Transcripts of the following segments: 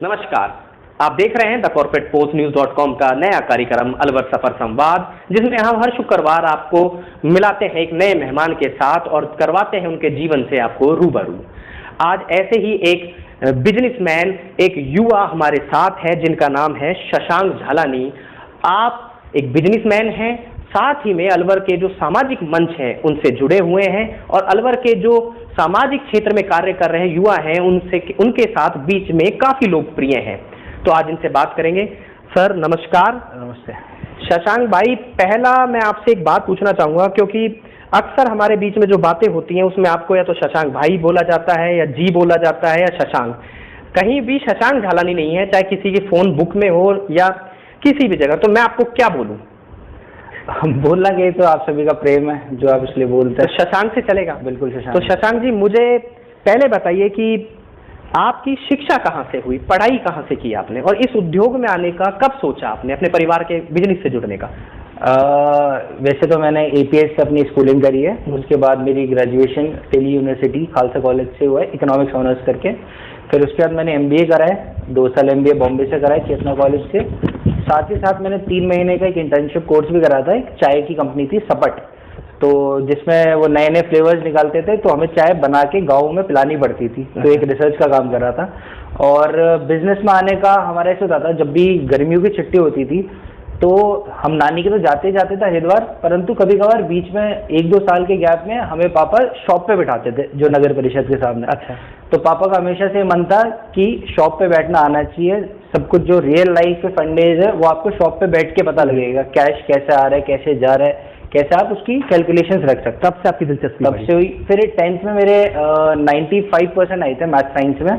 नमस्कार, आप देख रहे हैं द कॉर्पोरेट पोस्ट न्यूज.com का नया कार्यक्रम अलवर सफर संवाद, जिसमें हम हर शुक्रवार आपको मिलाते हैं एक नए मेहमान के साथ और करवाते हैं उनके जीवन से आपको रूबरू। आज ऐसे ही एक बिजनेसमैन, एक युवा हमारे साथ है जिनका नाम है शशांक झालानी। आप एक बिजनेसमैन हैं, साथ ही में अलवर के जो सामाजिक मंच हैं उनसे जुड़े हुए हैं और अलवर के जो सामाजिक क्षेत्र में कार्य कर रहे युवा हैं उनके साथ बीच में काफी लोकप्रिय हैं। तो आज इनसे बात करेंगे। सर नमस्कार। नमस्ते शशांक भाई, पहला मैं आपसे एक बात पूछना चाहूंगा, क्योंकि अक्सर हमारे बीच में जो बातें होती हैं उसमें आपको या तो शशांक भाई बोला जाता है या जी बोला जाता है या शशांक, कहीं भी शशांक झालानी नहीं है, चाहे किसी की फोन बुक में हो या किसी भी जगह। तो मैं आपको क्या बोलूं? बोलना गए तो आप सभी का प्रेम है जो आप इसलिए बोलते हैं। तो शशांक से चलेगा? बिल्कुल शशांक। तो शशांक जी, मुझे पहले बताइए कि आपकी शिक्षा कहाँ से हुई, पढ़ाई कहाँ से की आपने, और इस उद्योग में आने का कब सोचा आपने, अपने परिवार के बिजनेस से जुड़ने का? वैसे तो मैंने APS से अपनी स्कूलिंग करी है। उसके बाद मेरी graduation Delhi university Khalsa college से हुआ है, इकोनॉमिक्स ऑनर्स करके। फिर उसके बाद मैंने MBA करा है, 2 साल MBA बॉम्बे से करा है, चेतना कॉलेज से। साथ ही साथ मैंने 3 महीने का एक इंटर्नशिप कोर्स भी करा था। एक चाय की कंपनी थी सपट, तो जिसमें वो नए नए फ्लेवर्स निकालते थे, तो हमें चाय बना के गाँव में पिलानी पड़ती थी। तो एक रिसर्च का काम कर रहा था। और बिजनेस में आने का हमारा ऐसा होता था, जब भी गर्मियों की छुट्टी होती थी तो हम नानी के तो जाते जाते थे हरिद्वार, परंतु कभी कभार बीच में 1-2 साल के गैप में हमें पापा शॉप पे बिठाते थे, जो नगर परिषद के सामने। अच्छा। तो पापा का हमेशा से मन था कि शॉप पे बैठना आना चाहिए, सब कुछ जो रियल लाइफ के फंडेज है वो आपको शॉप पे बैठ के पता लगेगा, कैश कैसे आ रहा है, कैसे जा रहा है, कैसे आप उसकी कैलकुलेशंस रख सकते। तब से आपकी दिलचस्पी तब से हुई। फिर 10th में मेरे 95% आए थे मैथ साइंस में।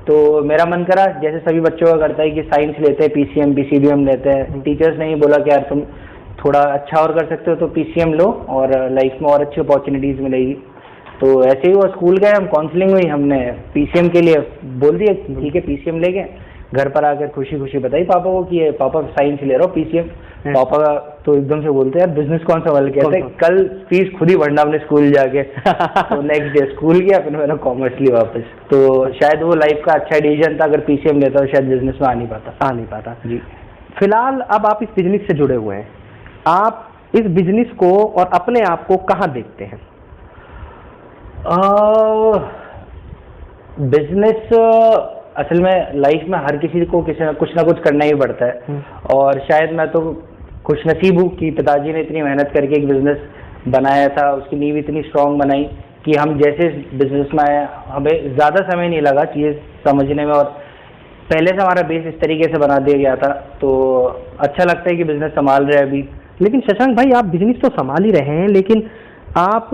तो मेरा मन करा, जैसे सभी बच्चों का करता है, कि साइंस लेते हैं, PCM PCBM लेते हैं। टीचर्स ने ही बोला कि यार तुम थोड़ा अच्छा और कर सकते हो तो PCM लो और लाइफ में और अच्छी अपॉर्चुनिटीज़ मिलेगी। तो ऐसे ही वो स्कूल गए, हम काउंसलिंग हुई, हमने PCM के लिए बोल दिया ठीक है PCM ले गए। घर पर आकर खुशी खुशी बताई पापा को कि पापा साइंस ले रहा हूँ PCM। पापा तो एकदम से बोलते हैं यार बिजनेस कौन सा वाला, कहते हैं कल फीस खुद ही भरना अपने स्कूल जाके। तो नेक्स्ट डे स्कूल गया, फिर मैंने कॉमर्स ली वापस। तो शायद वो लाइफ का अच्छा डिसीजन था, अगर PCM लेता तो शायद बिजनेस में आ नहीं पाता जी। फिलहाल अब आप इस बिजनेस से जुड़े हुए हैं, आप इस बिजनेस को और अपने आप को कहाँ देखते हैं? बिजनेस असल में लाइफ में हर किसी को कुछ ना कुछ करना ही पड़ता है। और शायद मैं तो खुशनसीब हूँ कि पिताजी ने इतनी मेहनत करके एक बिजनेस बनाया था, उसकी नींव इतनी स्ट्रांग बनाई कि हम जैसे बिजनेस में आए हमें ज़्यादा समय नहीं लगा चीज़ समझने में, और पहले से हमारा बेस इस तरीके से बना दिया गया था। तो अच्छा लगता है कि बिजनेस संभाल रहे हैं अभी। लेकिन शशांक भाई, आप बिजनेस तो संभाल ही रहे हैं, लेकिन आप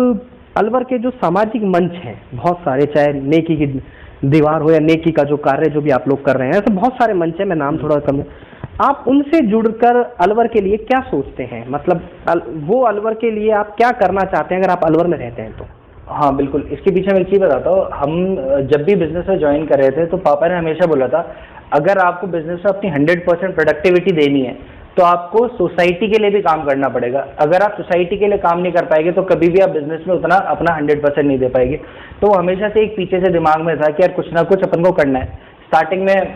अलवर के जो सामाजिक मंच हैं बहुत सारे, चाहे नेकी की दीवार हो या नेकी का जो कार्य जो भी आप लोग कर रहे हैं, ऐसे बहुत सारे मंच हैं, मैं नाम थोड़ा कम, आप उनसे जुड़कर अलवर के लिए क्या सोचते हैं? मतलब वो अलवर के लिए आप क्या करना चाहते हैं अगर आप अलवर में रहते हैं तो? हाँ बिल्कुल, इसके पीछे मैं एक चीज़ बताता हूँ। हम जब भी बिजनेस में ज्वाइन कर रहे थे तो पापा ने हमेशा बोला था, अगर आपको बिजनेस में अपनी 100% प्रोडक्टिविटी देनी है तो आपको सोसाइटी के लिए भी काम करना पड़ेगा। अगर आप सोसाइटी के लिए काम नहीं कर पाएंगे तो कभी भी आप बिजनेस में उतना अपना 100% नहीं दे पाएंगे। तो हमेशा से एक पीछे से दिमाग में था कि यार कुछ ना कुछ अपन को करना है। स्टार्टिंग में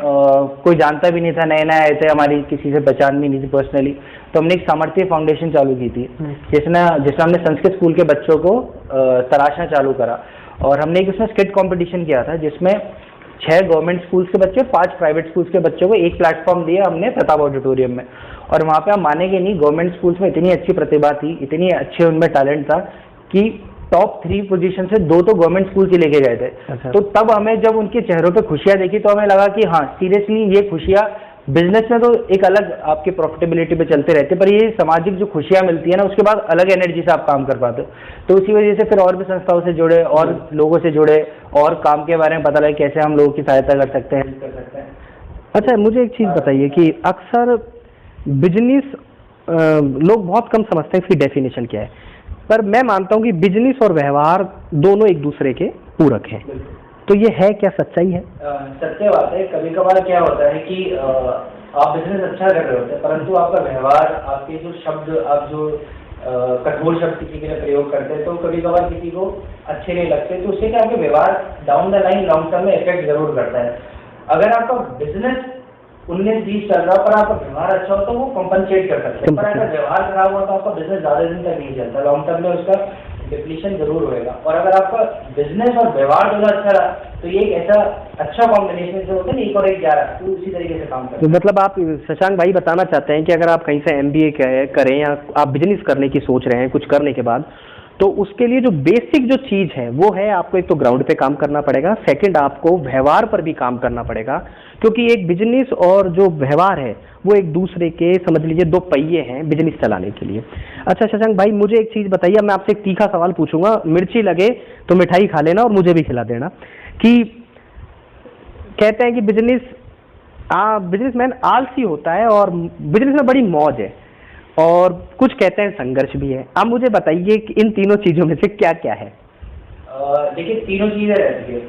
कोई जानता भी नहीं था, नए नए आए थे, हमारी किसी से पहचान भी नहीं थी पर्सनली। तो हमने एक सामर्थ्य फाउंडेशन चालू की थी, जिसमें हमने संस्कृत स्कूल के बच्चों को तराशना चालू करा। और हमने एक उसमें स्किट कॉम्पिटिशन किया था, जिसमें 6 गवर्नमेंट स्कूल्स के बच्चे, 5 प्राइवेट स्कूल्स के बच्चों को एक प्लेटफॉर्म दिया हमने प्रताप ऑडिटोरियम में। और वहाँ पे आप मानेंगे नहीं, गवर्नमेंट स्कूल्स में इतनी अच्छी प्रतिभा थी, इतनी अच्छे उनमें टैलेंट था कि टॉप 3 पोजीशन से 2 तो गवर्नमेंट स्कूल के लेके गए थे। अच्छा। तो तब हमें जब उनके चेहरों पे खुशियाँ देखी तो हमें लगा कि हाँ सीरियसली ये खुशियाँ बिजनेस में तो एक अलग आपकी प्रॉफिटेबिलिटी पे चलते रहते, पर ये सामाजिक जो खुशियाँ मिलती है ना, उसके बाद अलग एनर्जी से आप काम कर पाते हो। तो उसी वजह से फिर और भी संस्थाओं से जुड़े और लोगों से जुड़े और काम के बारे में पता लगे कैसे हम लोगों की सहायता कर सकते हैं। अच्छा, मुझे एक चीज़ बताइए कि अक्सर बिजनेस लोग बहुत कम समझते हैं इसकी डेफिनेशन क्या है, पर मैं मानता हूँ कि बिजनेस और व्यवहार दोनों एक दूसरे के पूरक हैं। तो ये है क्या, सच्चाई है? सत्य बात है। कभी कभार क्या होता है कि आप बिजनेस अच्छा कर रहे होते हैं, परंतु आपका व्यवहार, आपके जो शब्द, आप जो कठोर शब्द किसी के लिए प्रयोग करते हैं तो कभी कभार किसी को अच्छे नहीं लगते। तो उससे क्या, आपके व्यवहार down the line long term में इफेक्ट जरूर करता है। अगर आपका बिजनेस 19-20 चल रहा है पर आपका व्यवहार अच्छा हो तो वो कॉम्पनसेट कर सकते हैं, पर अगर व्यवहार खराब हुआ तो आपका बिजनेस ज्यादा दिन तक नहीं चलता, लॉन्ग टर्म में उसका डिप्लीशन जरूर होएगा। और अगर आपका बिजनेस और व्यवहार दोनों अच्छा रहा तो ये एक ऐसा अच्छा कॉम्बिनेशन जो होता है ना, 1 और 1 11, तो उसी तरीके से काम करता है। मतलब आप शशांक भाई बताना चाहते हैं कि अगर आप कहीं से MBA करें या आप बिजनेस करने की सोच रहे हैं कुछ करने के बाद, तो उसके लिए जो बेसिक जो चीज़ है वो है आपको एक तो ग्राउंड पे काम करना पड़ेगा, सेकंड आपको व्यवहार पर भी काम करना पड़ेगा, क्योंकि एक बिजनेस और जो व्यवहार है वो एक दूसरे के समझ लीजिए 2 पहिए हैं बिजनेस चलाने के लिए। अच्छा शशांक भाई मुझे एक चीज़ बताइए, मैं आपसे एक तीखा सवाल पूछूंगा, मिर्ची लगे तो मिठाई खा लेना और मुझे भी खिला देना, कि कहते हैं कि बिजनेसमैन आलसी होता है और बिजनेस में बड़ी मौज है, और कुछ कहते हैं संघर्ष भी है। आप मुझे बताइए कि इन तीनों चीजों में से क्या क्या है? देखिए तीनों चीजें रहती है,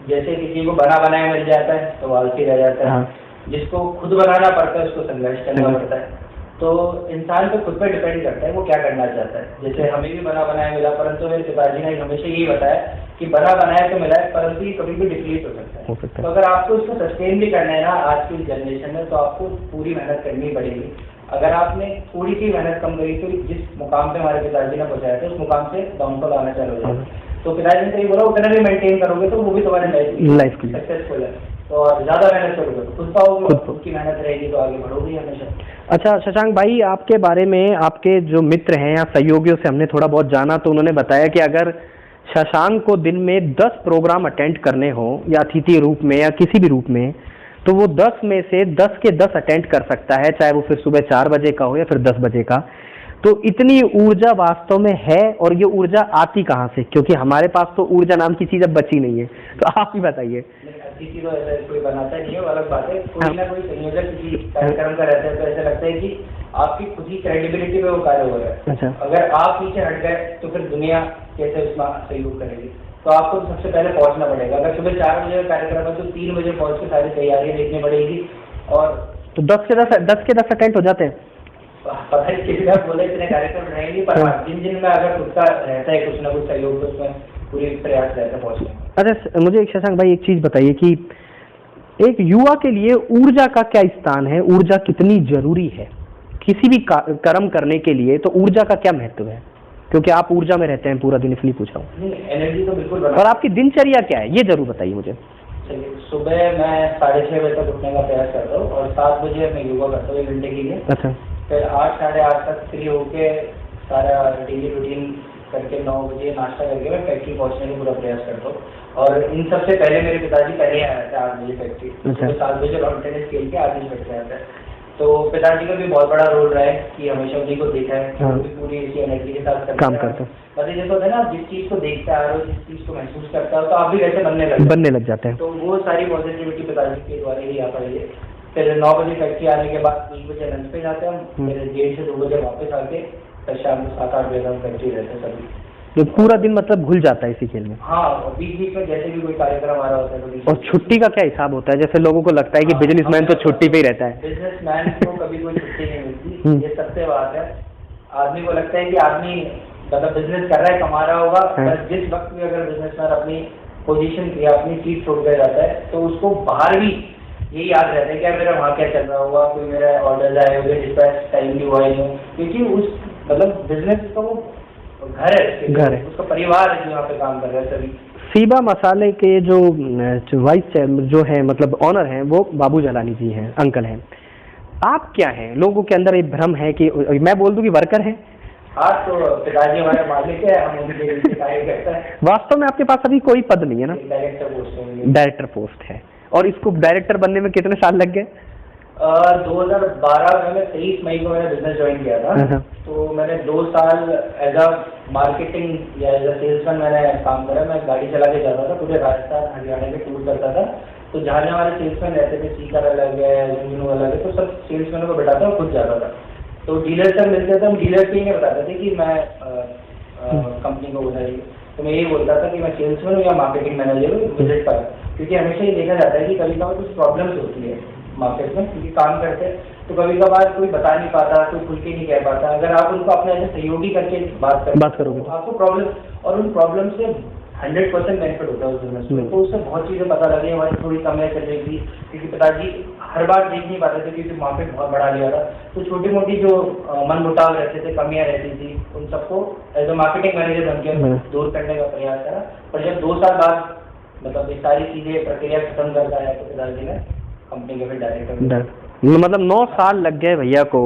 जैसे किसी को बना बनाया मिल जाता है तो आलसी रह जाता है। हाँ। जिसको खुद बनाना पड़ता है उसको संघर्ष करना पड़ता है। तो इंसान तो खुद पे डिपेंड करता है वो क्या करना चाहता है। जैसे हमें भी बना बनाया मिला, परंतु मेरे पिताजी ने हमेशा यही बताया कि बना बनाया तो मिला है परंतु ये कभी भी डिप्लीट हो सकता है। तो अगर आपको इसको सस्टेन भी करना है ना आज की जनरेशन में, तो आपको पूरी मेहनत करनी पड़ेगी। अगर आपने थोड़ी सी मेहनत कम करी तो जिस मुकाम पे हमारे पिताजी ने पहुंचाया था उस मुकाम से डाउनफॉल आना चालू हो जाएगा। तो पिताजी ने तो ये बोला उतना भी मेंटेन करोगे तो वो भी तुम्हारे लाइफ की सक्सेसफुल है। तो ज्यादा मेहनत करोगे तो खुद पाओगे, खुद की मेहनत रहेगी तो आगे बढ़ोगे हमेशा। अच्छा शशांक भाई, आपके बारे में आपके जो मित्र हैं या सहयोगियों से हमने थोड़ा बहुत जाना, तो उन्होंने बताया कि अगर शशांक को दिन में 10 प्रोग्राम अटेंड करने हो या अतिथि रूप में या किसी भी रूप में, तो वो 10 में से 10 के 10 अटेंड कर सकता है, चाहे वो फिर सुबह 4 बजे का हो या फिर 10 बजे का। तो इतनी ऊर्जा वास्तव में है, और ये ऊर्जा आती कहाँ से? क्योंकि हमारे पास तो ऊर्जा नाम की चीज अब बची नहीं है, तो आप ही बताइए। अतिथि तो ऐसा कोई बनाता नहीं है, अलग बात है, कोई ना कोई संयोजक किसी कार्यक्रम का रहता है तो ऐसा लगता है कि आपकी खुद की क्रेडिबिलिटी में वो कार्य हो रहा है। अच्छा। अगर आप पीछे हट गए तो फिर दुनिया कैसे उसमें सहयोग करेगी? तो आपको सबसे पहले पहुंचना पड़ेगा। अगर सुबह 4 बजे का कार्यक्रम है तो 3 बजे पहुंच के सारी तैयारियां देखनी पड़ेगी। और तो 10 के 10 अटेंड हो जाते हैं। पता है किसी का बोले इतने कार्यक्रम रहेंगे, पर जिन में अगर खुद का रहता है कुछ ना कुछ सहयोग तो उसमें पूरी प्रयास रहता है पहुंचने। अच्छा मुझे एक शशांक भाई एक चीज बताइए कि एक युवा के लिए ऊर्जा का क्या स्थान है, ऊर्जा कितनी जरूरी है किसी भी कर्म करने के लिए? तो ऊर्जा का क्या महत्व है, क्योंकि आप ऊर्जा में रहते हैं पूरा दिन, इसलिए पूछ रहा हूँ। एनर्जी तो बिल्कुल। और आपकी दिनचर्या क्या है ये जरूर बताइए मुझे। चलिए, सुबह मैं 6:30 बजे तक उठने का प्रयास करता हूँ और 7 बजे मैं योगा करता हूँ 1 घंटे के लिए। अच्छा। फिर 8 साढ़े 8 तक फ्री होके सारा डेली रूटीन करके 9 बजे नाश्ता करके मैं फैक्ट्री पहुँचने का पूरा प्रयास करता हूँ। और इन सबसे पहले मेरे पिताजी पहले आया था 8 बजे फैक्ट्री। अच्छा। 7 बजे लॉन टेनिस खेल के 8 बजे फैक्ट्री आता है। तो पिताजी का भी बहुत बड़ा रोल रहा है कि हमेशा उन्हीं को देखा है। हाँ। पूरी इसी एनर्जी के साथ काम करते हैं। मतलब जैसे होता है ना, जिस चीज़ को देखते आ रहे हो, जिस चीज़ को महसूस करता हो, तो आप भी वैसे बनने लग जाते हैं। तो वो सारी पॉजिटिविटी पिताजी के द्वारा ही आ पाई है। फिर 9 बजे फैक्ट्री आने के बाद 1 बजे लंच पे जाते हैं हम, फिर 1:30 से 2 बजे वापस आके फिर शाम को 7-8 बजे हम फैक्ट्री रहते हैं सभी। तो पूरा दिन मतलब घुल जाता है इसी खेल में। हाँ, बीच बीच में जैसे भी कोई कार्यक्रम आ रहा होता है। और छुट्टी का क्या हिसाब होता है? जैसे लोगों को लगता है कि बिजनेसमैन तो छुट्टी पे ही रहता है। बिजनेसमैन को कभी कोई छुट्टी नहीं मिलती, ये सत्य बात है। आदमी को लगता है कि आदमी मतलब बिजनेस कर रहा है, कमा रहा होगा, बस जिस वक्त भी अगर बिजनेसमैन अपनी पोजीशन या अपनी सीट छोड़ कर जाता है तो उसको बाहर भी यही याद रहता है कि यार मेरा वहाँ क्या चल रहा होगा, कोई मेरा ऑर्डर आए हुए, डिस्पैच टाइमली हुआ ही नहीं, क्योंकि उस मतलब बिजनेस का वो घर है, उसका परिवार है जो यहाँ पे काम कर रहा है सभी। सीबा मसाले के जो वाइस चेयरमैन जो है मतलब ऑनर हैं वो बाबू जलानी जी हैं, अंकल हैं। आप क्या हैं? लोगों के अंदर एक भ्रम है कि मैं बोल दूं कि वर्कर हैं। हाँ, तो पिताजी हमारे मालिक है, हम उनके कार्य करते हैं। वास्तव में आपके पास अभी कोई पद नहीं है ना? डायरेक्टर पोस्ट है। और इसको डायरेक्टर बनने में कितने साल लग गए? 2012 में 23 मई को मैंने बिजनेस ज्वाइन किया था। तो मैंने 2 साल एज अ मार्केटिंग या एज अ सेल्समैन मैंने काम करा। मैं गाड़ी चला के जाता था, पूरे राजस्थान हरियाणा के टूर करता था। तो जहाँ जहाँ हमारे सेल्समैन रहते थे, सीकर अलग है, झुंझुनू अलग है, तो सब सेल्समैनों को बैठाता और खुद जाता था। तो डीलर से मिलते थे, हम डीलर से ही बताते थे कि मैं कंपनी को बताइए। तो मैं यही बोलता था कि मैं सेल्समैन हूँ या मार्केटिंग मैनेजर हूँ, विजिट पर। क्योंकि हमेशा ये देखा जाता है कि कभी कभार कुछ प्रॉब्लम्स होती है मार्केट में, क्योंकि काम करते हैं तो कभी कभार कोई बता नहीं पाता, कोई खुल के नहीं कह पाता। अगर आप उनको अपने ऐसे सहयोगी करके बात करोगे तो आपको प्रॉब्लम, और उन प्रॉब्लम से 100% बेनिफिट होता है उस बिजनेस में। तो उससे बहुत चीज़ें पता लगी, हमारी थोड़ी कमियाँ चल रही थी क्योंकि पिताजी हर बार देख नहीं पाते थे क्योंकि मार्केट बहुत बढ़ा लिया था। तो छोटी मोटी जो मनमुटाव रहते थे, कमियाँ रहती थी, उन सबको एज अ मार्केटिंग मैनेजर बन के दूर करने का प्रयास करा। पर जब 2 साल बाद मतलब ये सारी चीज़ें प्रक्रिया खत्म करता है तो पिताजी ने कंपनी के फिर डायरेक्टर, मतलब 9 साल लग गए भैया को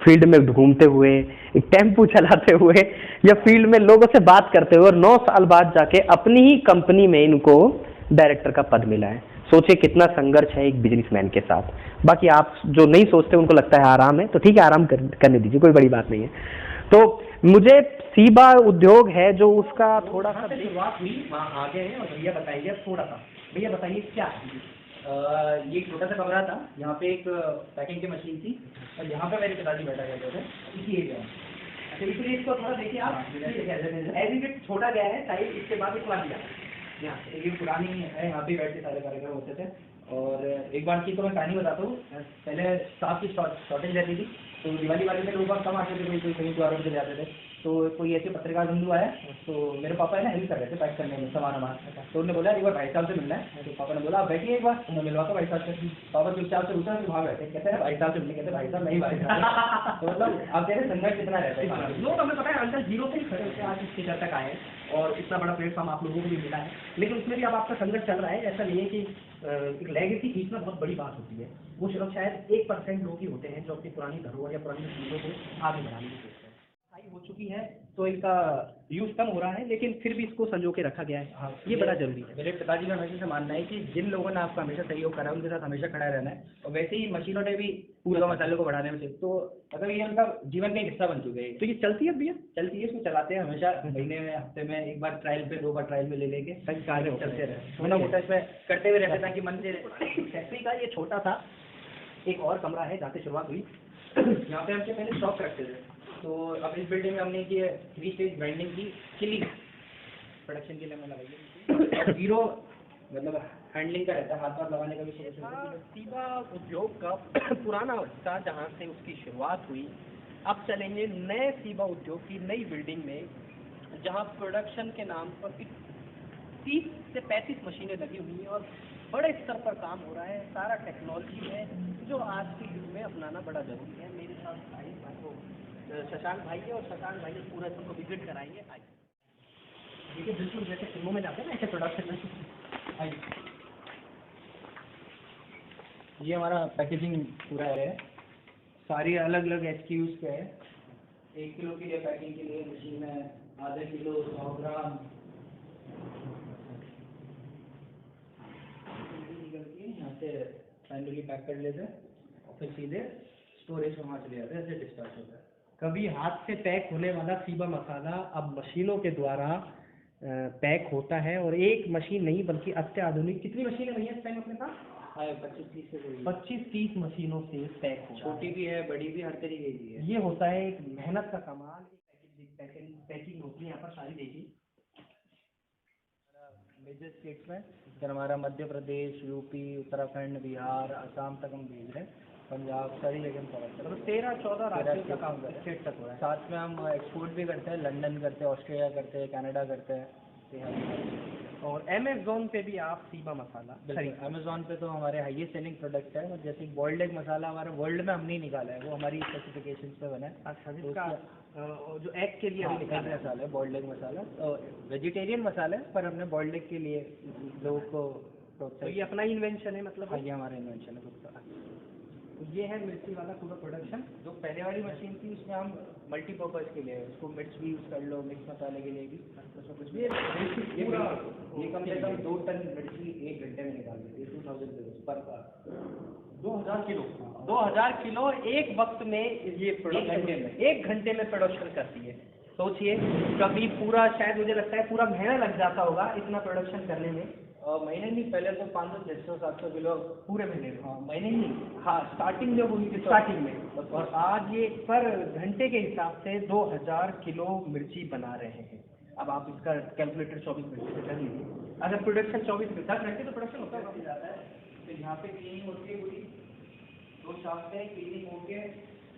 फील्ड में घूमते हुए, एक टेम्पू चलाते हुए या फील्ड में लोगों से बात करते हुए, और 9 साल बाद जाके अपनी ही कंपनी में इनको डायरेक्टर का पद मिला है। सोचिए कितना संघर्ष है एक बिजनेसमैन के साथ। बाकी आप जो नहीं सोचते उनको लगता है आराम है, तो ठीक है, आराम करने दीजिए, कोई बड़ी बात नहीं है। तो मुझे सीबा उद्योग है जो उसका थोड़ा सा शुरुआत हुई, वहाँ आ गए हैं और भैया बताइए थोड़ा सा, भैया बताइए क्या है? ये एक छोटा सा कमरा था, यहाँ पे एक पैकिंग की मशीन थी और यहाँ पे मेरे पिताजी बैठा करते थे इसी एरिया में। अच्छा, इसलिए इसको थोड़ा देखिए आप, एज इट छोटा गया है साइज, इसके बाद इतना दिया यहाँ ये पुरानी है, यहाँ पे बैठ के सारे कार्यक्रम होते थे। और एक बार की तो मैं कहानी बताता हूँ, पहले स्टाफ की शॉर्टेज रहती थी, तो दिवाली वाले में लोग कम आते थे, कोई कहीं त्योहारों पे जाते थे। तो कोई ऐसे पत्रकार बंधु आया, तो मेरे पापा है ना हेल्प कर रहे थे पैक करने में सामान। तो उन्होंने बोला एक बार भाई साहब से मिलना है, तो पापा ने बोला आप बैठिए एक बार, मैं मिलवाता भाई साहब से। पापा चुपचाप से उठा, वहाँ बैठे, कहते हैं भाई साहब से मिलने, कहते भाई साहब नहीं भाई साहब। तो मतलब आप तेरे संघर्ष कितना रहता है, लोग हमें पता है अंकल जीरो से ही खड़े होकर आज इस स्टेज तक आए और इतना बड़ा प्लेटफॉर्म आप लोगों को भी मिला है। लेकिन उसमें भी अब आपका संघर्ष चल रहा है, ऐसा नहीं है कि एक लेगेसी खींचना बहुत बड़ी बात होती है। वो सिर्फ शायद 1% लोग ही होते हैं जो अपनी पुरानी धरोहर या पुरानी चीज़ों को आगे बढ़ाने की सोचते हैं। हो चुकी है तो इनका यूज कम हो रहा है, लेकिन फिर भी इसको संजो के रखा गया है। हाँ, ये बड़ा जरूरी है। मेरे पिताजी का हमेशा से मानना है कि जिन लोगों ने आपका हमेशा सहयोग करा उनके साथ हमेशा खड़ा रहना है, और वैसे ही मशीनों ने भी पूरा मसाले को बढ़ाने में से तो मतलब ये उनका जीवन का एक हिस्सा बन चुके हैं। तो ये चलती है भैया, चलती है, इसको चलाते हैं हमेशा, महीने में हफ्ते में एक बार ट्रायल पे, 2 बार ट्रायल में ले लेके कई कार्य चलते रहे, छोटा मोटा इसमें करते हुए रहते ताकि मन से। फैक्ट्री का ये छोटा सा एक और कमरा है जहाँ से शुरुआत हुई। यहाँ पे हमसे पहले स्टॉक रखते थे, तो अब इस बिल्डिंग में हमने की 3 स्टेज ग्राइंडिंग की, चिल्ली प्रोडक्शन के लिए मैं लगाई, जीरो मतलब हैंडलिंग का रहता है, हाथ हाथ लगाने का भी सीबा उद्योग का पुराना हिस्सा जहाँ से उसकी शुरुआत हुई। अब चलेंगे नए सीबा उद्योग की नई बिल्डिंग में, जहाँ प्रोडक्शन के नाम पर 30 से 35 मशीनें लगी हुई हैं और बड़े स्तर पर काम हो रहा है। सारा टेक्नोलॉजी है जो आज के युग में अपनाना बड़ा जरूरी है। मेरे साथ भाई को शशांक भाई है और शशांक भाई पूरा सबको विजिट कराएंगे। आइए, देखिए बिल्कुल जैसे फिल्मों में जाते हैं ना ऐसे प्रोडक्शन में। आइए, ये हमारा पैकेजिंग पूरा है, सारी अलग अलग SKUs पे है। 1 किलो की ये पैकिंग के लिए मशीन है, आधे किलो, 100 ग्राम निकल के यहाँ से फाइनली पैक कर लेते हैं और फिर सीधे स्टोरेज में वहाँ चले जाते हैं, ऐसे डिस्पैच होता है। कभी हाथ से पैक होने वाला सीबा मसाला अब मशीनों के द्वारा पैक होता है, और एक मशीन नहीं बल्कि अत्याधुनिक कितनी मशीनें भैया इस टाइम अपने पास? 25-30 से 25-30 मशीनों से पैक हो, छोटी भी है, बड़ी भी, हर तरीके की है। ये होता है एक मेहनत का कमाल। पैकिंग होती है यहाँ पर सारी, देखिए मेजर स्टेट्स में फिर हमारा मध्य प्रदेश, यूपी, उत्तराखंड, बिहार, असम तक हम भेज रहे हैं, पंजाब, सारी जगह हम कवर कर रहे हैं। 13-14 राज्यों का काम कर स्टेट तक हो रहा है। साथ में हम एक्सपोर्ट भी करते हैं, लंदन करते हैं, ऑस्ट्रेलिया करते हैं, कनाडा करते हैं। और अमेज़ॉन पे भी आप सीबा मसाला खरीद। अमेज़ॉन पे तो हमारे हाईएस्ट सेलिंग प्रोडक्ट है, और जैसे बॉइल्ड एग मसाला हमारा वर्ल्ड में हमने ही निकाला है, वो हमारी स्पेसिफिकेशंस पे बना है। अच्छा, जिसका जो एग के लिए अभी निकाला है मसाला है, बॉइल्ड एग मसाला, तो वेजिटेरियन मसाला है, पर हमने बॉइल्ड एग के लिए लोगों को तो ये अपना इन्वेंशन है, मतलब ये हमारा इन्वेंशन है खुद का। ये है मिर्ची वाला पूरा प्रोडक्शन। जो पहले वाली मशीन थी उसमें हम मल्टीपर्पज़ के लिए, उसको मिर्च भी यूज़ कर लो, मिक्स मसाले के लिए भी, उसमें कुछ भी। ये कम से कम 2 टन मिर्ची 1 घंटे में निकाल देती है, 2000 किलो पर 2000 किलो 2000 किलो एक वक्त में ये प्रोडक्शन 1 घंटे में प्रोडक्शन करती है। सोचिए, कभी पूरा शायद मुझे लगता है पूरा महीना लग जाता होगा इतना प्रोडक्शन करने में। महीने नहीं, पहले तो 500, 600, 700 किलो पूरे महीने में। हाँ, महीने नहीं, हाँ, स्टार्टिंग जब हुई थी स्टार्टिंग में, और आज ये पर घंटे के हिसाब से 2000 किलो मिर्ची बना रहे हैं। अब आप इसका कैलकुलेटर 24 घंटे से कर लीजिए। अगर प्रोडक्शन 24 घंटे 10 घंटे तो प्रोडक्शन होता है ज़्यादा है। फिर यहाँ पे क्लीनिंग होती है पूरी, 2 शाफ्ट है, क्लीनिंग होके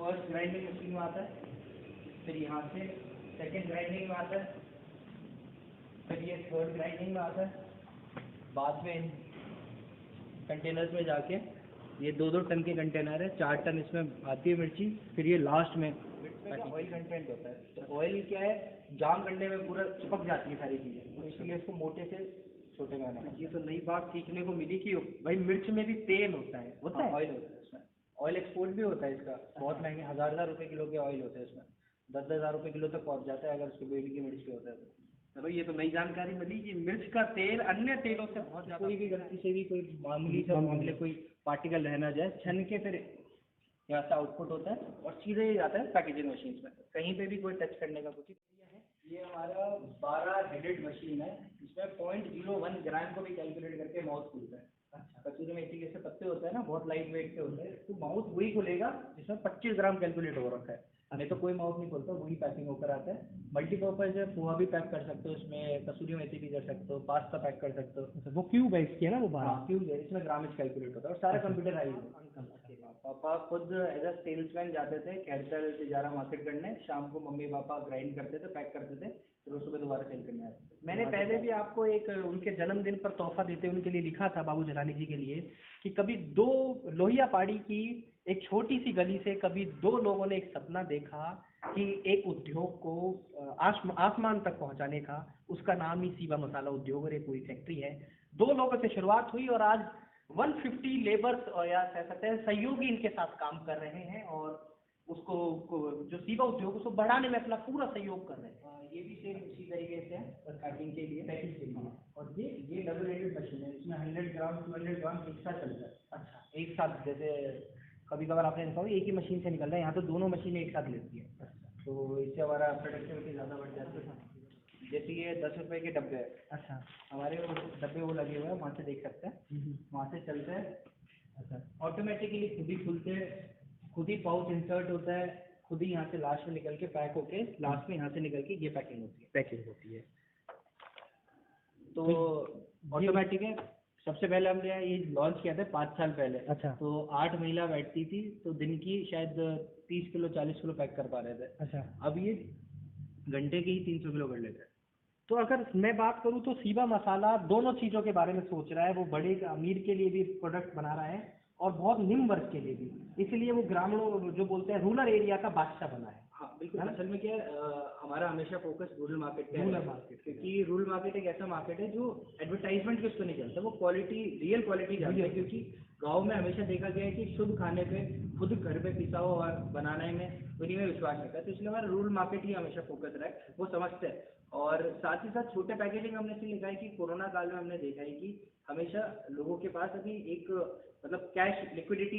फर्स्ट ग्राइंडिंग मशीन में आता है, फिर यहाँ से सेकेंड ग्राइंडिंग में आता है, फिर ये थर्ड ग्राइंडिंग में आता है, बाद में कंटेनर्स में जाके ये 2-2 टन के कंटेनर है, 4 टन इसमें आती है मिर्ची। फिर ये लास्ट में ऑयल कंटेंट होता है, तो ऑयल क्या है, जाम करने में पूरा चिपक जाती है सारी चीज़ें, तो इसलिए इसको मोटे से छोटे में आना। ये तो नई बात सीखने को मिली कि भाई मिर्च में भी तेल होता है। ऑयल होता है इसमें, ऑयल एक्सपोर्ट भी होता है इसका, बहुत महंगे 1000 रुपये किलो के ऑयल होते हैं इसमें, 10,000 रुपये किलो तक पहुँच जाता है अगर उसके बेबी की मिर्च के होता है तो। चलो ये तो नई जानकारी मिली कि मिर्च का तेल अन्य तेलों से बहुत ज़्यादा। कोई भी गलती से भी कोई मामूली सा मामले कोई पार्टिकल रहना जाए, छन के फिर यहाँ से आउटपुट होता है और सीधे ही जाता है पैकेजिंग मशीन में, कहीं पे भी कोई टच करने का कुछ नहीं है। ये हमारा 12 हेडेड मशीन है, इसमें 0.01 ग्राम को भी कैलकुलेट करके माउथ खुलता है। अच्छा, कसूरी मेथी के जैसे पत्ते होते हैं ना, बहुत लाइट वेट के होते हैं, तो माउथ वही खुलेगा जिसमें 25 ग्राम कैलकुलेट हो रखा है, नहीं तो कोई माउथ नहीं खोलता, वही पैकिंग होकर आता है। मल्टीपर्पज है, पोहा भी पैक कर सकते हो इसमें, कसूरी मेथी भी कर सकते हो, पास्ता पैक कर सकते हो। वो क्यूब है इसकी है ना, वो क्यूब है, इसमें ग्रामेज कैलकुलेट होता है और सारा कंप्यूटराइज है। पापा खुद एज अ सेल्समैन जाते थे कैपिटल तिजारा मार्केट करने, शाम को मम्मी पापा ग्राइंड करते थे, पैक करते थे, फिर सुबह दोबारा सेल करने आते थे। मैंने पहले भी आपको एक उनके जन्मदिन पर तोहफा देते उनके लिए लिखा था, बाबू जलानी जी के लिए, कि कभी 2 लोहिया पहाड़ी की एक छोटी सी गली से कभी 2 लोगों ने एक सपना देखा कि एक उद्योग को आसमान तक पहुंचाने का, उसका नाम ही सीबा मसाला उद्योग और एक पूरी फैक्ट्री है। 2 लोगों से शुरुआत हुई और आज 150 लेबर्स और या कह सकते हैं सहयोगी इनके साथ काम कर रहे हैं और उसको जो सीबा उद्योग उसको बढ़ाने में अपना पूरा सहयोग कर रहे हैं। ये भी सेम इसी तरीके से है पैकिंग के लिए। और ये डबल हेडेड मशीन है, इसमें 100 ग्राम 200 ग्राम एक साथ चलता है। अच्छा, एक साथ, जैसे कभी कभार आपने देखा होगा एक ही मशीन से निकल रहा है, यहाँ तो दोनों मशीनें एक साथ लेती है। तो इससे हमारा प्रोडक्टिविटी ज़्यादा बढ़ जाती है। जैसे ये 10 रुपए के डब्बे है, अच्छा, हमारे वो डब्बे वो लगे हुए हैं, वहाँ से देख सकते हैं, वहाँ से चलते हैं। अच्छा, ऑटोमेटिकली खुद ही खुलते हैं, खुद ही पाउच इंसर्ट होता है, खुद ही यहाँ से लास्ट में निकल के पैक होके लास्ट में यहाँ से निकल के ये पैकिंग होती है। तो ऑटोमेटिक है। सबसे पहले हमने ये लॉन्च किया था 5 साल पहले। अच्छा। तो 8 महिला बैठती थी, तो दिन की शायद 30 किलो 40 किलो पैक कर पा रहे थे। अच्छा, अब ये घंटे के ही 300 किलो कर लेते हैं। तो अगर मैं बात करूं तो सीबा मसाला दोनों चीज़ों के बारे में सोच रहा है, वो बड़े अमीर के लिए भी प्रोडक्ट बना रहा है और बहुत निम्न वर्ग के लिए भी, इसलिए वो ग्रामीणों जो बोलते हैं रूरल एरिया का बादशाह बना है। हाँ बिल्कुल, असल में क्या है, हमारा हमेशा फोकस रूरल मार्केट पे है। रूरल मार्केट, क्योंकि रूरल मार्केट एक ऐसा मार्केट है जो एडवर्टाइजमेंट के उस पर नहीं चलता, वो क्वालिटी रियल क्वालिटी जानते हैं। क्योंकि गांव में हमेशा देखा गया है कि शुद्ध खाने पे खुद घर पे पिसा हो और बनाने में उन्हीं में विश्वास रहता है, तो इसलिए हमारा रूरल मार्केट ही हमेशा फोकस रहा है, वो समझते हैं। और साथ ही साथ छोटे पैकेजिंग हमने इसलिए लिखा है कि कोरोना काल में हमने देखा है कि हमेशा लोगों के पास अभी एक मतलब कैश लिक्विडिटी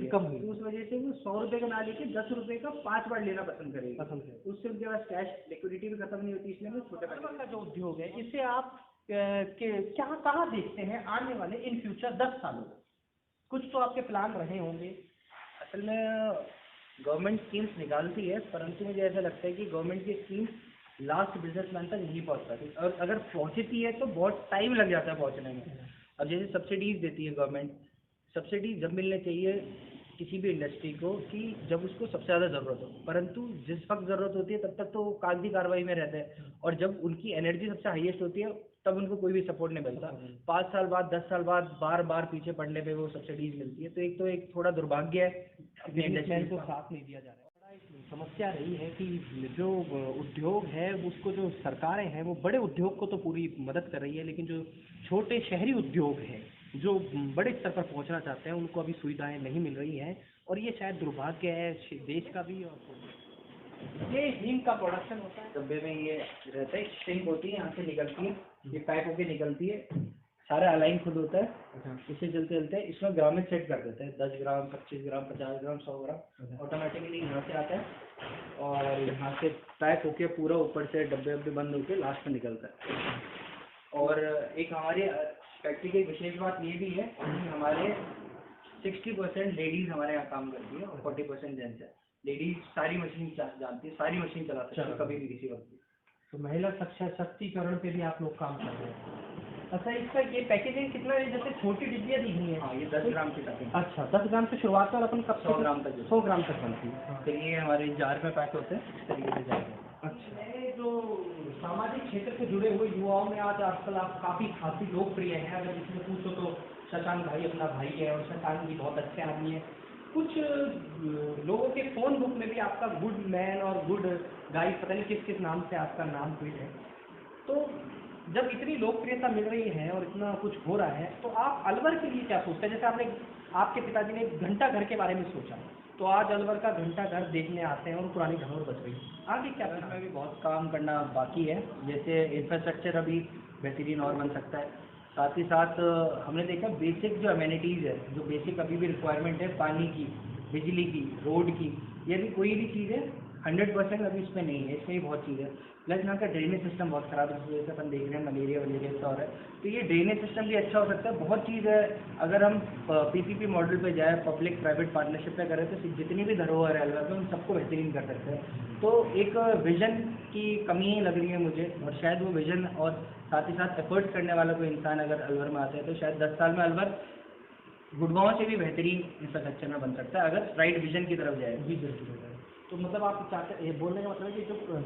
कम हुई, तो उस वजह से वो 100 रुपये का ना लेके 10 रुपये का 5 बार लेना पसंद करेगा, उससे उनके पास कैश लिक्विडिटी भी खत्म नहीं होती, इसलिए छोटे पैकेज का जो उद्योग है इसे आप क्या कहाँ देखते हैं आने वाले इन फ्यूचर 10 सालों में? कुछ तो आपके प्लान रहे होंगे। असल में गवर्नमेंट स्कीम्स निकालती है, परंतु मुझे ऐसा लगता है कि गवर्नमेंट की स्कीम्स लास्ट बिजनेसमैन तक नहीं पहुंच पाती, और अगर पहुंचती है तो बहुत टाइम लग जाता है पहुंचने में। अब जैसे सब्सिडीज देती है गवर्नमेंट, सब्सिडी जब मिलने चाहिए किसी भी इंडस्ट्री को कि जब उसको सबसे ज़्यादा ज़रूरत हो, परंतु जिस वक्त ज़रूरत होती है तब तक तो कागजी कार्रवाई में रहते हैं, और जब उनकी एनर्जी सबसे हाईएस्ट होती है तब उनको कोई भी सपोर्ट नहीं मिलता। 5 साल बाद 10 साल बाद बार बार पीछे पड़ने पे वो सब्सिडीज मिलती है, तो एक थोड़ा दुर्भाग्य है अपने इंडस्ट्री को साथ नहीं दिया जा रहा है। समस्या रही है कि जो उद्योग है उसको जो सरकारें हैं वो बड़े उद्योग को तो पूरी मदद कर रही है, लेकिन जो छोटे शहरी उद्योग हैं जो बड़े स्तर पर पहुंचना चाहते हैं उनको अभी सुविधाएं नहीं मिल रही हैं, और ये शायद दुर्भाग्य है देश का भी। और ये हींग का प्रोडक्शन होता है, डब्बे में ये रहता है, स्ट्रिंग होती है, यहाँ से निकलती है, ये पैक होके निकलती है, सारा अलाइन खुद होता है, इससे चलते चलते इसमें ग्रामेज सेट कर देते हैं, 10 ग्राम 25 ग्राम 50 ग्राम 100 ग्राम ऑटोमेटिकली यहाँ से आता है और यहाँ से पैक होके पूरा ऊपर से डब्बे वब्बे बंद होके लास्ट में निकलता है। और एक हमारे फैक्ट्री की विशेष बात ये भी है कि हमारे 60% लेडीज़ हमारे यहाँ काम करती है और 40% जेंट्स है। लेडीज सारी मशीन जानती है, सारी मशीन चला सकती है कभी भी किसी वक्त। तो महिला सशक्तिकरण पे भी आप लोग काम कर रहे हैं। अच्छा, इसका ये पैकेजिंग कितना है? जैसे छोटी डिब्बियाँ दी हुई हैं। हाँ, ये 10 ग्राम की पैकिंग। अच्छा, 10 ग्राम से शुरुआत कर अपन कब 100 ग्राम तक 100 ग्राम तक बनती है। फिर ये हमारे जार में पैक होते हैं, इस तरीके से जार में। अच्छा, जो सामाजिक क्षेत्र से जुड़े हुए युवाओं में आज आजकल आप काफ़ी लोकप्रिय हैं। अगर इसमें पूछो तो शशांक भाई अपना भाई है और शशांक भी बहुत अच्छे आदमी है। कुछ लोगों के फ़ोन बुक में भी आपका गुड मैन और गुड गाइड पता नहीं किस किस नाम से आपका नाम फिट है। तो जब इतनी लोकप्रियता मिल रही है और इतना कुछ हो रहा है तो आप अलवर के लिए क्या सोचते हैं? जैसे आपके पिताजी ने एक घंटा घर के बारे में सोचा, तो आज अलवर का घंटा घर देखने आते हैं और पुरानी धरोहर बच रही है। आगे क्या अलवर में भी बहुत काम करना बाकी है। जैसे इंफ्रास्ट्रक्चर अभी बेहतरीन और बन सकता है। साथ ही साथ हमने देखा बेसिक जो अमेनिटीज़ है, जो बेसिक अभी भी रिक्वायरमेंट है, पानी की, बिजली की, रोड की, ये भी कोई भी चीज़ है 100% अभी इसमें नहीं है। इसमें भी बहुत चीज़ है। प्लस यहाँ का ड्रेनेज सिस्टम बहुत ख़राब है, इस वजह से अपन देख रहे हैं मलेरिया वलेरिया सा हो रहा है। तो ये ड्रेनेज सिस्टम भी अच्छा हो सकता है। बहुत चीज़ है। अगर हम पीपीपी मॉडल पे जाए, पब्लिक प्राइवेट पार्टनरशिप पे करें, तो जितनी भी धरोहर है अलवर में उन सबको बेहतरीन कर सकते हैं। तो एक विजन की कमी लग रही है मुझे, और शायद वो विजन और साथ ही साथ एफर्ट्स करने वाला कोई इंसान अगर अलवर में आता है तो शायद 10 साल में अलवर गुड़गांव से भी बेहतरीन इंफ्रास्ट्रक्चर में बन सकता है अगर राइट विजन की तरफ जाए। जी बिल्कुल। तो मतलब आप चाहते ये बोलने का मतलब है कि जो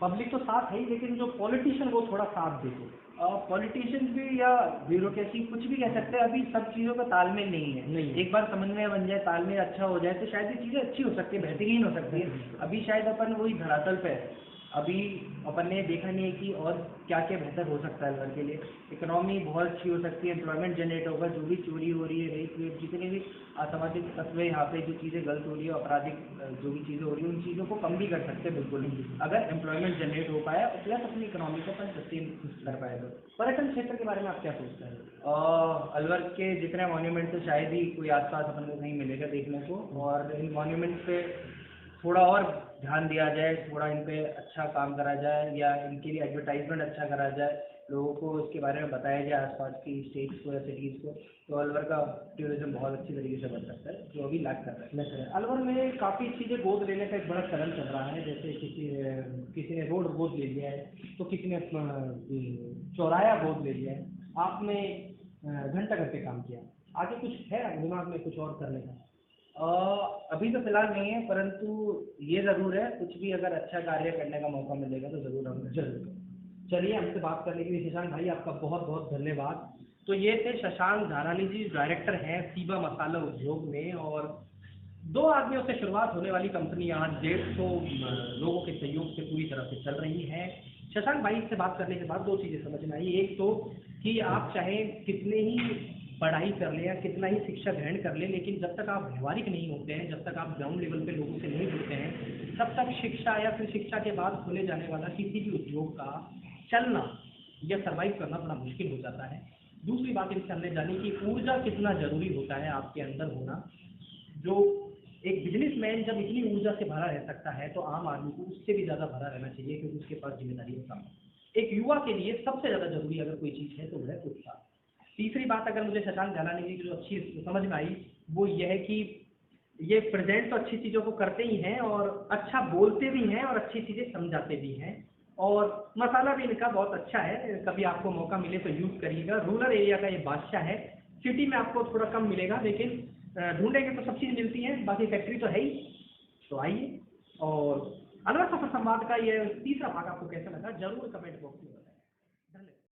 पब्लिक तो साथ है ही, लेकिन जो पॉलिटिशियन वो थोड़ा साथ देते। पॉलिटिशियंस भी या ब्यूरोक्रेसी कुछ भी कह सकते हैं। अभी सब चीज़ों का तालमेल नहीं है। एक बार समन्वय बन जाए, तालमेल अच्छा हो जाए, तो शायद ये चीज़ें अच्छी हो सकती है, बेहतरीन हो सकती है। अभी शायद अपन वही धरातल पे है। अभी अपन ने देखा नहीं है कि और क्या क्या बेहतर हो सकता है अलवर के लिए। इकोनॉमी बहुत अच्छी हो सकती है, एम्प्लॉयमेंट जनरेट होगा। जो भी चोरी हो रही है, रेप वेप, जितने भी असामाजिक तत्व यहाँ पे जो चीज़ें गलत हो रही है, आपराधिक जो भी चीज़ें हो रही है, उन चीज़ों को कम भी कर सकते हैं बिल्कुल, अगर एम्प्लॉयमेंट जनरेट हो पाया और प्लस अपनी इकोनॉमी को अपन सस्टेन कर पाए। तो पर्यटन क्षेत्र के बारे में आप क्या सोचते हैं? अलवर के जितने मॉन्यूमेंट तो शायद ही कोई आसपास अपन को कहीं मिलेगा देखने को, और इन मॉन्यूमेंट्स पे थोड़ा और ध्यान दिया जाए, थोड़ा इन पे अच्छा काम करा जाए, या इनके लिए एडवर्टाइजमेंट अच्छा करा जाए, लोगों को इसके बारे में बताया जाए आसपास की स्टेट्स को या सिटीज़ को, तो अलवर का टूरिज्म बहुत अच्छी तरीके से बन सकता है, जो अभी लैक कर रहा है। अलवर में काफ़ी चीज़ें गोद लेने का एक बड़ा चलन चल रहा है। जैसे किसी ने रोड गोद ले लिया है, तो किसी ने चौराया गोद ले लिया है, आपने घंटा घर पे काम किया। आगे कुछ है दिमाग में कुछ और करने का? अभी तो फिलहाल नहीं है, परंतु ये ज़रूर है, कुछ भी अगर अच्छा कार्य करने का मौका मिलेगा तो ज़रूर हम जरूर। चलिए, हमसे बात करने के लिए शशांक भाई आपका बहुत बहुत धन्यवाद। तो ये थे शशांक धारानी जी, डायरेक्टर हैं सीबा मसाला उद्योग में, और 2 आदमियों से शुरुआत होने वाली कंपनी आज 150 लोगों के सहयोग से पूरी तरह से चल रही है। शशांक भाई से बात करने के बाद 2 चीज़ें समझ में आई। एक तो कि आप चाहे कितने ही पढ़ाई कर लें या कितना ही शिक्षा ग्रहण कर लें, लेकिन जब तक आप व्यवहारिक नहीं होते हैं, जब तक आप ग्राउंड लेवल पे लोगों से नहीं जुड़ते हैं, तब तक शिक्षा या फिर शिक्षा के बाद खोले जाने वाला किसी भी उद्योग का चलना या सर्वाइव करना बड़ा मुश्किल हो जाता है। दूसरी बात इनसे हमने जानी कि ऊर्जा कितना ज़रूरी होता है आपके अंदर होना। जो एक बिजनेसमैन जब इतनी ऊर्जा से भरा रह सकता है, तो आम आदमी को उससे भी ज़्यादा भरा रहना चाहिए, क्योंकि उसके पास जिम्मेदारी है कम। एक युवा के लिए सबसे ज़्यादा जरूरी अगर कोई चीज़ है तो वह है उत्साह। तीसरी बात अगर मुझे शशांक धारानी जी की जो अच्छी समझ में आई, वो ये है कि ये प्रेजेंट तो अच्छी चीज़ों को करते ही हैं और अच्छा बोलते भी हैं और अच्छी चीज़ें समझाते भी हैं, और मसाला भी इनका बहुत अच्छा है। कभी आपको मौका मिले तो यूज़ करिएगा। रूरल एरिया का ये बादशाह है। सिटी में आपको थोड़ा कम मिलेगा, लेकिन ढूंढेंगे तो सब चीज़ मिलती है। बाकी फैक्ट्री तो है ही। तो आइए, और अलवर सफर संवाद का ये तीसरा भाग आपको कैसा लगा जरूर कमेंट बॉक्स में